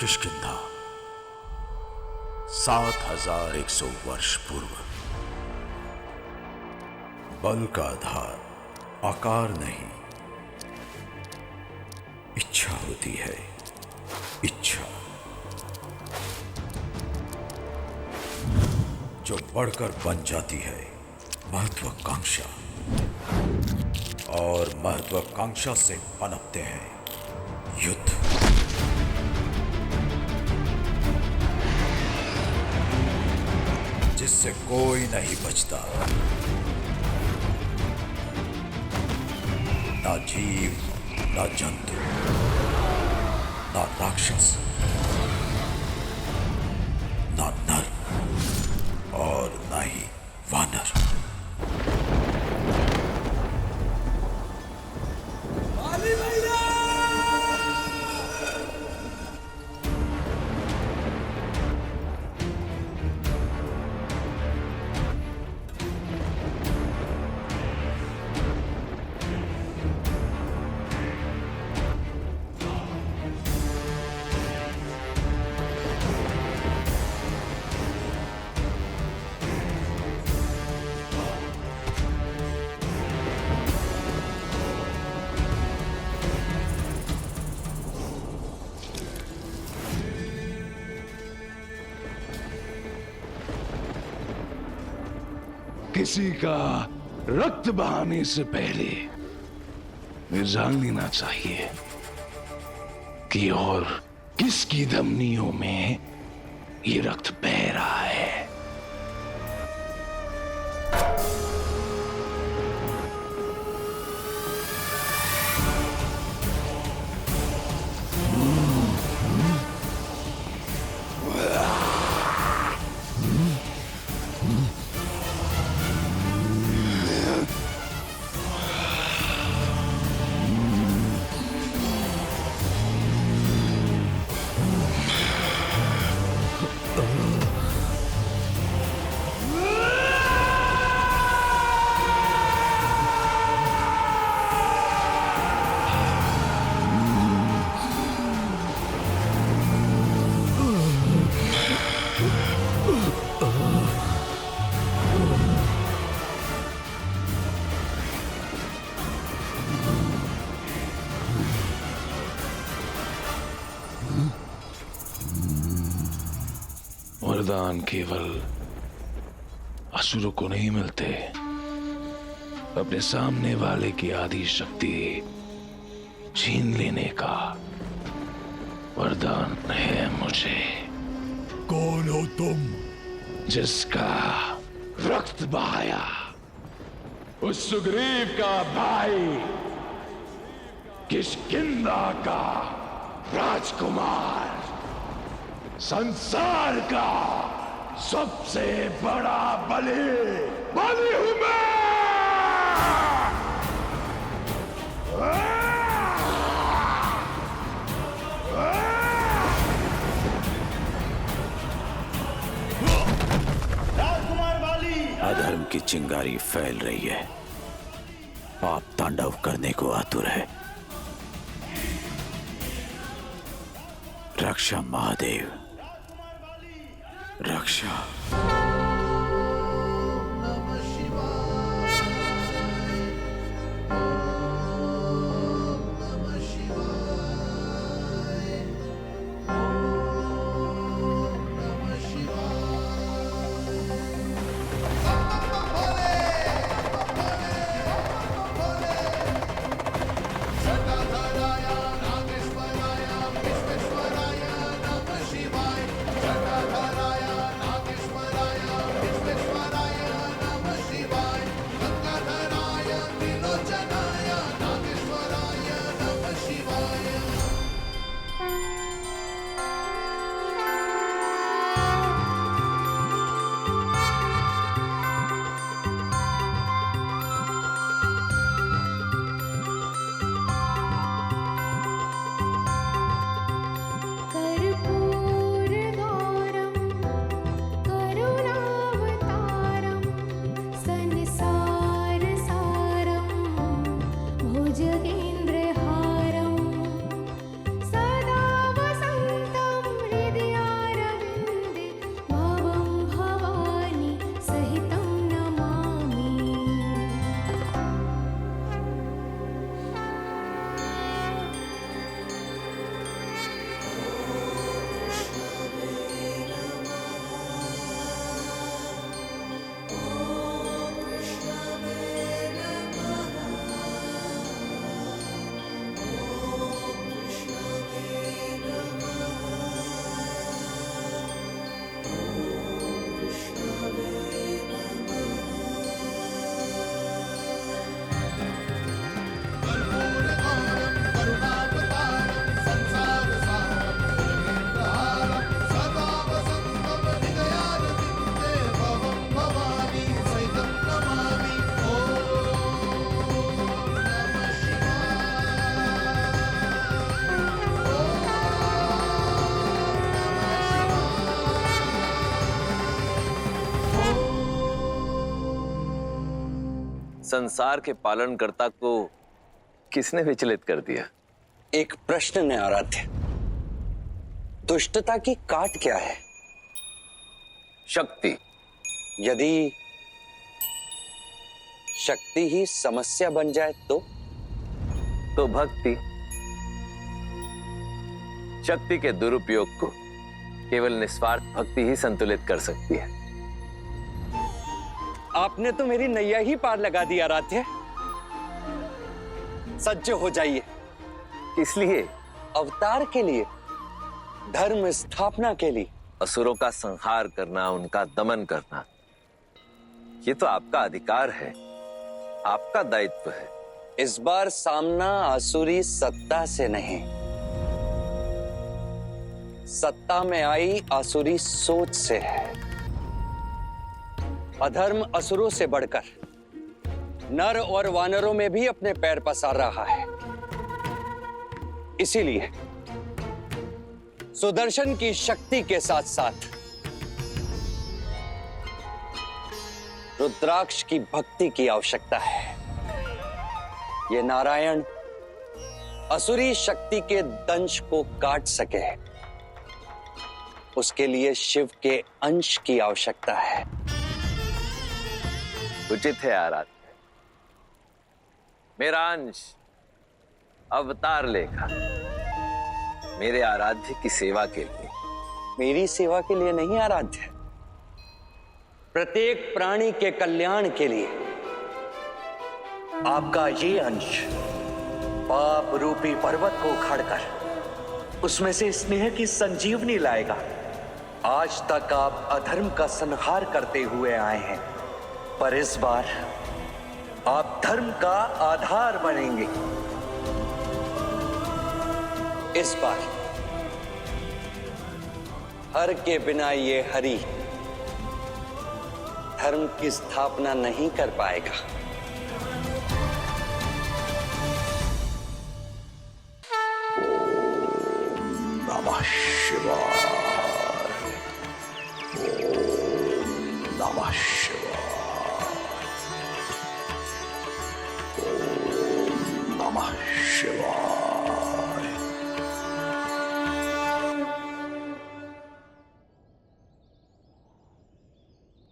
किष्किंधा 7100 वर्ष पूर्व। बल का आधार आकार नहीं, इच्छा होती है। इच्छा जो बढ़कर बन जाती है महत्वाकांक्षा, और महत्वाकांक्षा से पनपते हैं युद्ध। जिससे कोई नहीं बचता, ना जीव, ना जंतु, ना राक्षस, ना नर और ना ही वानर। किसी का रक्त बहाने से पहले ये जान लेना चाहिए कि और किसकी धमनियों में ये रक्त बह रहा है। वरदान केवल असुरों को नहीं मिलते, अपने सामने वाले की आदि शक्ति छीन लेने का वरदान है मुझे। कौन हो तुम? जिसका रक्त बहाया उस सुग्रीव का भाई, किष्किंधा का राजकुमार, संसार का सबसे बड़ा बलि हूं मैं। राजकुमार बाली! अधर्म की चिंगारी फैल रही है, पाप तांडव करने को आतुर है। रक्षा महादेव, रक्षा। संसार के पालनकर्ता को किसने विचलित कर दिया? एक प्रश्न ने आराध्य, दुष्टता की काट क्या है? शक्ति। यदि शक्ति ही समस्या बन जाए तो भक्ति। शक्ति के दुरुपयोग को केवल निस्वार्थ भक्ति ही संतुलित कर सकती है। आपने तो मेरी नैया ही पार लगा दी आराध्य। सज्ज हो जाइए। इसलिए अवतार के लिए, धर्म स्थापना के लिए। असुरों का संहार करना, उनका दमन करना, ये तो आपका अधिकार है, आपका दायित्व है। इस बार सामना आसुरी सत्ता से नहीं, सत्ता में आई आसुरी सोच से है। अधर्म असुरों से बढ़कर नर और वानरों में भी अपने पैर पसार रहा है। इसीलिए सुदर्शन की शक्ति के साथ साथ रुद्राक्ष की भक्ति की आवश्यकता है। ये नारायण असुरी शक्ति के दंश को काट सके, उसके लिए शिव के अंश की आवश्यकता है। उचित है आराध्य। मेरा अंश अवतार लेगा मेरे आराध्य की सेवा के लिए। मेरी सेवा के लिए नहीं आराध्य, प्रत्येक प्राणी के कल्याण के लिए। आपका ये अंश पाप रूपी पर्वत को उखाड़कर उसमें से स्नेह की संजीवनी लाएगा। आज तक आप अधर्म का संहार करते हुए आए हैं, पर इस बार आप धर्म का आधार बनेंगे। इस बार हर के बिना ये हरि धर्म की स्थापना नहीं कर पाएगा। नमः शिवाय। ओम नमः शिवाय। ओम नमः शिवाय।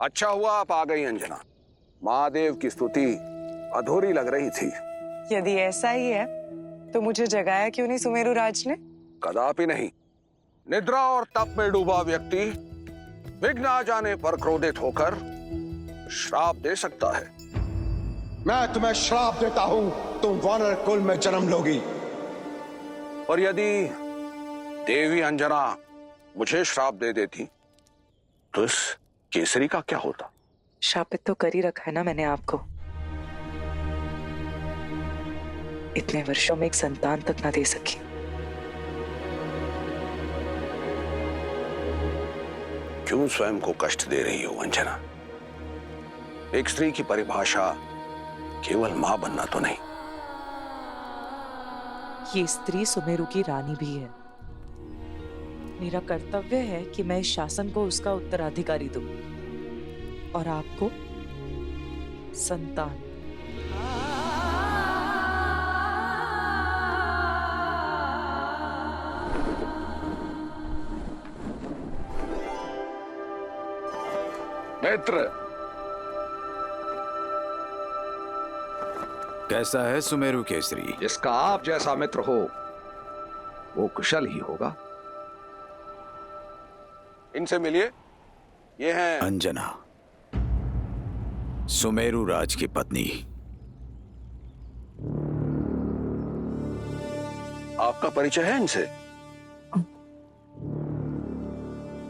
अच्छा हुआ आप आ गई अंजना। महादेव की स्तुति अधूरी लग रही थी। यदि ऐसा ही है तो मुझे जगाया क्यों नहीं सुमेरु राज ने? कदापि नहीं। निद्रा और तप में डूबा व्यक्ति विघ्न आ जाने पर क्रोधित होकर श्राप दे सकता है। मैं तुम्हें श्राप देता हूं, तुम वानर कुल में जन्म लोगी। और यदि देवी अंजना मुझे श्राप दे देती तो इस केसरी का क्या होता? शापित तो कर ही रखा है ना मैंने आपको। इतने वर्षों में एक संतान तक ना दे सकी। क्यों स्वयं को कष्ट दे रही हो अंजना? एक स्त्री की परिभाषा केवल मां बनना तो नहीं। ये स्त्री सुमेरु की रानी भी है। मेरा कर्तव्य है कि मैं इस शासन को उसका उत्तराधिकारी दूं और आपको संतान। मित्र, कैसा है सुमेरु केसरी? जिसका आप जैसा मित्र हो वो कुशल ही होगा। इनसे मिलिए। ये हैं अंजना, सुमेरु राज की पत्नी। आपका परिचय है इनसे?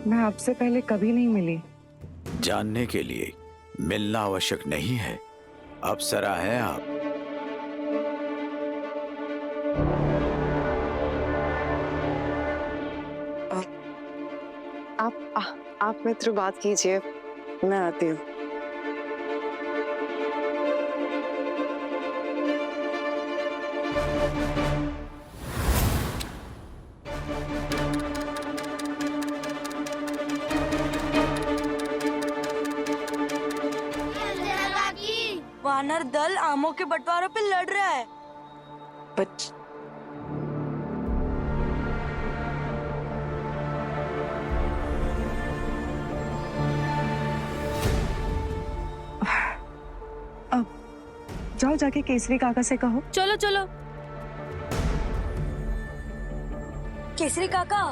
मैं आपसे पहले कभी नहीं मिली। जानने के लिए मिलना आवश्यक नहीं है। अप्सरा हैं आप। आप मित्र बात कीजिए, मैं आती हूँ। वानर दल आमों के बंटवारे पे लड़ रहा है। बट अब जाओ जाके केसरी काका से कहो। चलो चलो। केसरी काका,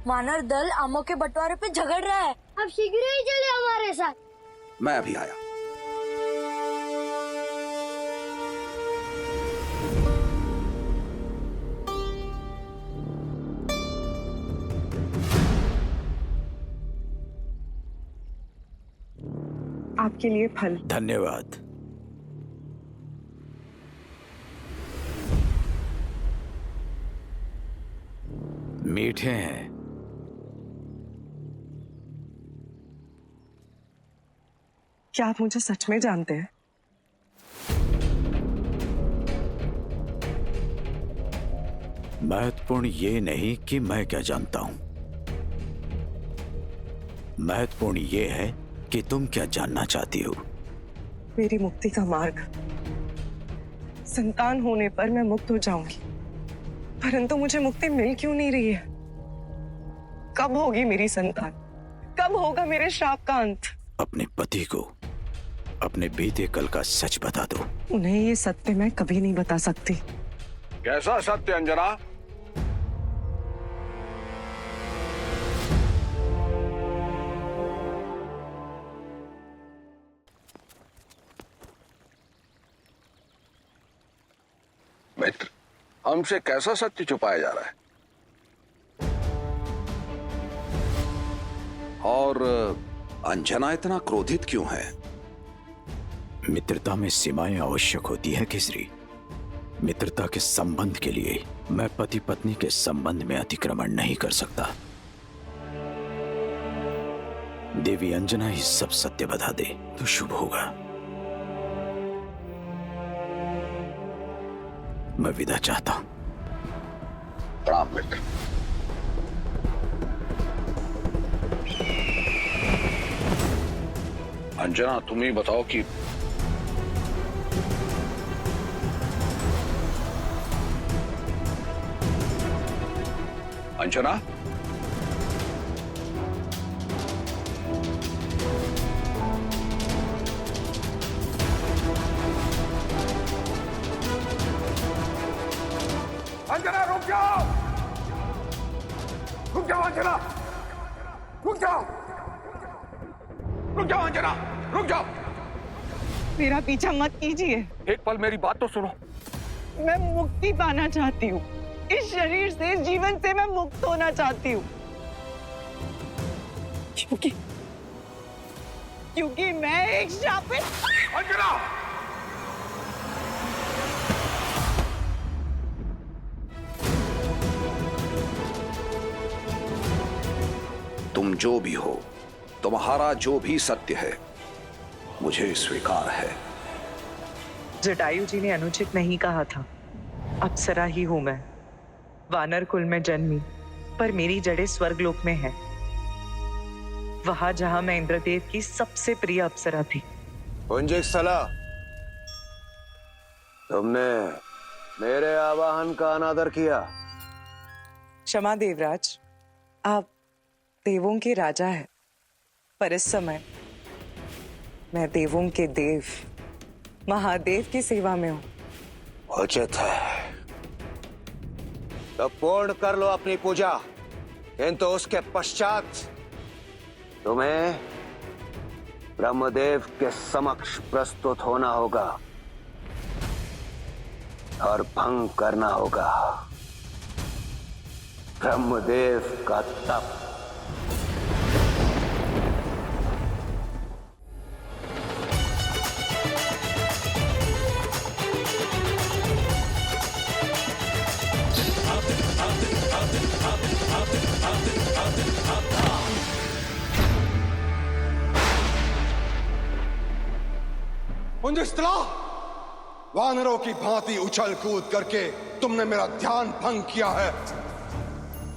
वानर दल आमों के बंटवारे पे झगड़ रहा है। अब शीघ्र ही चले हमारे साथ। मैं अभी आया। आपके लिए फल। धन्यवाद। मीठे हैं। क्या आप मुझे सच में जानते हैं? महत्वपूर्ण ये नहीं कि मैं क्या जानता हूं, महत्वपूर्ण ये है कि तुम क्या जानना चाहती हो। मेरी मुक्ति का मार्ग। संतान होने पर मैं मुक्त हो जाऊंगी, परंतु मुझे मुक्ति मिल क्यों नहीं रही है? कब होगी मेरी संतान? कब होगा मेरे श्राप का अंत? अपने पति को अपने बीते कल का सच बता दो। उन्हें ये सत्य मैं कभी नहीं बता सकती। कैसा सत्य अंजना? मित्र, हमसे कैसा सत्य छुपाया जा रहा है? और अंजना इतना क्रोधित क्यों है? मित्रता में सीमाएं आवश्यक होती है केसरी। मित्रता के संबंध के लिए मैं पति पत्नी के संबंध में अतिक्रमण नहीं कर सकता। देवी अंजना ही सब सत्य बता दे तो शुभ होगा। मैं विदा चाहता हूं। प्रणाम मित्र। अंजना, तुम ही बताओ कि अंजना, अंजना रुक जाओ! रुक जाओ अंजना! रुक जाओ! रुक जाओ अंजना! रुक जाओ! मेरा पीछा मत कीजिए। एक पल मेरी बात तो सुनो। मैं मुक्ति पाना चाहती हूँ। इस शरीर से, इस जीवन से मैं मुक्त होना चाहती हूँ। क्योंकि मैं एक शापित। अंजना! तुम जो भी हो, तुम्हारा जो भी सत्य है, मुझे स्वीकार है। जटायु जी ने अनुचित नहीं कहा था। अप्सरा ही हूं मैं। वानर कुल में जन्मी, पर मेरी जड़ें स्वर्गलोक में है, वहां जहां मैं इंद्रदेव की सबसे प्रिय अप्सरा थी। पुंजिकस्थला, तुमने मेरे आवाहन का अनादर किया। क्षमा देवराज, आप देवों के राजा है, पर इस समय मैं देवों के देव महादेव की सेवा में हूं। उचित है, तो पूर्ण कर लो अपनी पूजा, किंतु उसके पश्चात तुम्हें ब्रह्मदेव के समक्ष प्रस्तुत होना होगा और भंग करना होगा ब्रह्मदेव का तप। पुंजिकस्थला, वानरों की भांति उछल कूद करके तुमने मेरा ध्यान भंग किया है,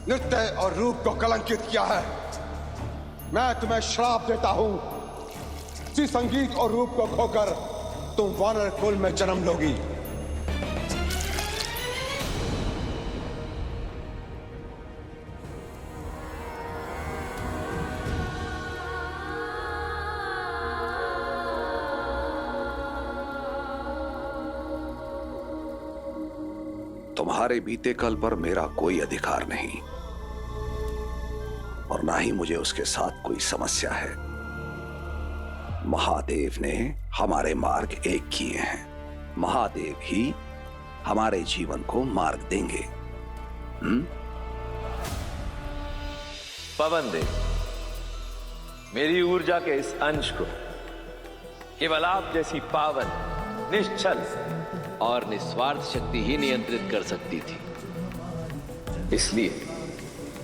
नृत्य और रूप को कलंकित किया है। मैं तुम्हें श्राप देता हूं, इसी संगीत और रूप को खोकर तुम वानर कुल में जन्म लोगी। तुम्हारे बीते कल पर मेरा कोई अधिकार नहीं और ना ही मुझे उसके साथ कोई समस्या है। महादेव ने हमारे मार्ग एक किए हैं, महादेव ही हमारे जीवन को मार्ग देंगे। पवन देव, मेरी ऊर्जा के इस अंश को केवल आप जैसी पावन, निश्चल और निस्वार्थ शक्ति ही नियंत्रित कर सकती थी। इसलिए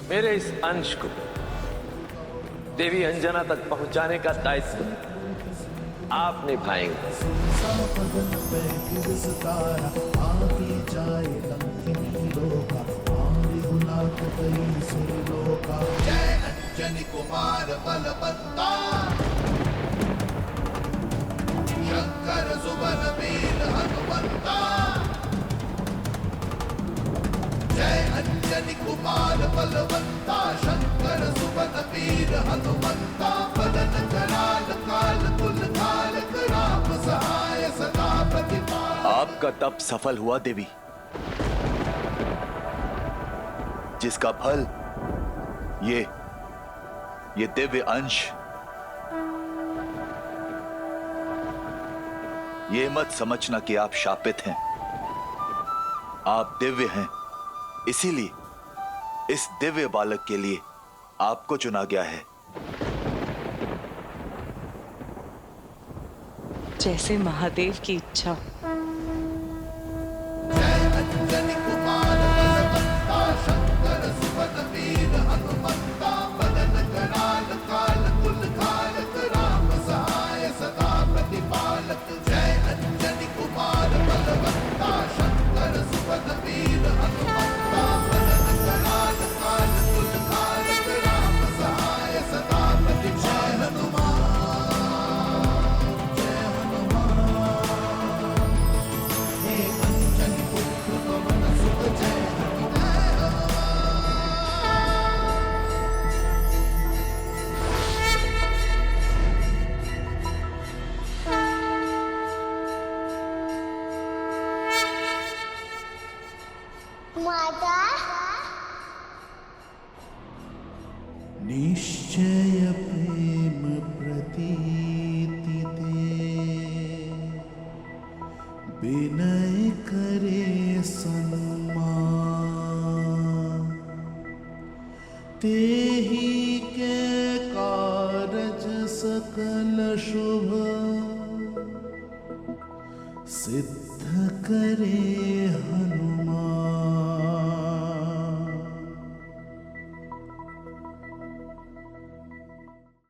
मेरे इस अंश को देवी अंजना तक पहुंचाने का दायित्व आप निभाएंगे। जय अंजनी कुमार बलवंता, शंकर सुवन वीर हनुमंता। जय अंजनी कुमार बलवंता, शंकर सुवन वीर हनुमंता। पवन कराल काल कुल कालक, राम सहाय सदा प्रतिपाल। आपका तप सफल हुआ देवी, जिसका फल ये दिव्य अंश। ये मत समझना कि आप शापित हैं, आप दिव्य हैं। इसीलिए इस दिव्य बालक के लिए आपको चुना गया है। जैसे महादेव की इच्छा। जय अंजनी कुमार बलवंता, शंकर सुवन वीर हनुमंता। पवन कराल काल कुल कालक, राम सहाय सदा प्रतिपालक। जय अंजनी कुमार बलवंता, शंकर सुवन वीर हनुमंता। पवन कराल काल कुल कालक, राम सहाय सदा प्रतिपालक। जय हनुमान, हे अंजनी पुत्र पवन सुत। जय माता निश्चय प्रेम प्रतीति ते, विनय करे सम्मान। तेहि के कारज सकल शुभ, सिद्ध करे